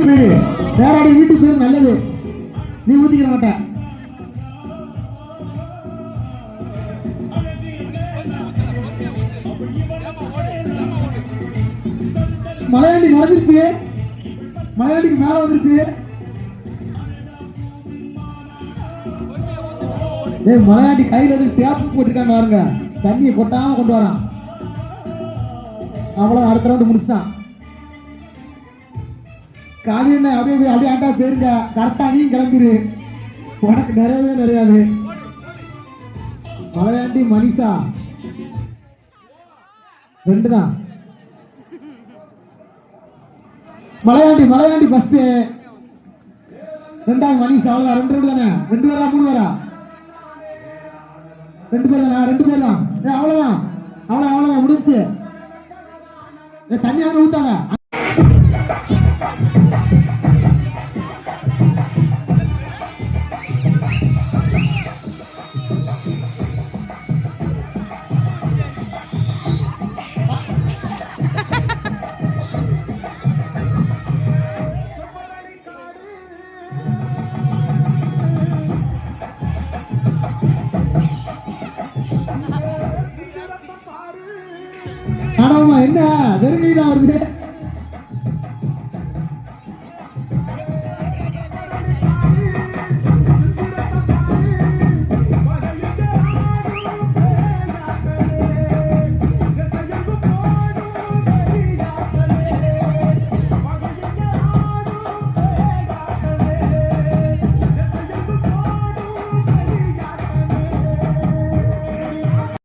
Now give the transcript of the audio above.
வீட்டுக்கு போயிரு. நேராடி வீட்டுக்கு போயிரு, நல்லது. நீ ஊத்திக்கிற மாட்ட. மலையாண்டி மறைஞ்சிருச்சு, மலையாண்டிக்கு மேல வந்துருச்சு. மலையாண்டி கையில வந்து பேப்பர் போட்டுருக்காங்க பாருங்க, தண்ணியை கொட்டாம கொண்டு வரான். அவ்வளவு அடுத்த ரவுண்டு முடிச்சான். காலையில அப்படியே அப்படியே ஆட்டா போயிருங்க, கரெக்டா நீ கிளம்பிரு, உனக்கு நிறையவே நிறையாது. மலையாண்டி மனிஷா 2 தான். மலையாண்டி ஃபர்ஸ்ட், 2வது மனிஷா. அவ்வளவுதான், 2 ரவுண்டு தானே. 2 பேரா 3 பேரா? 2 பேர் தானே, 2 பேர் தான். அவ்வளவுதான் அவ்வளவுதான் முடிஞ்சு. தண்ணியாக ஊத்தாங்க. என்ன வெறுங்கைதான் வருது.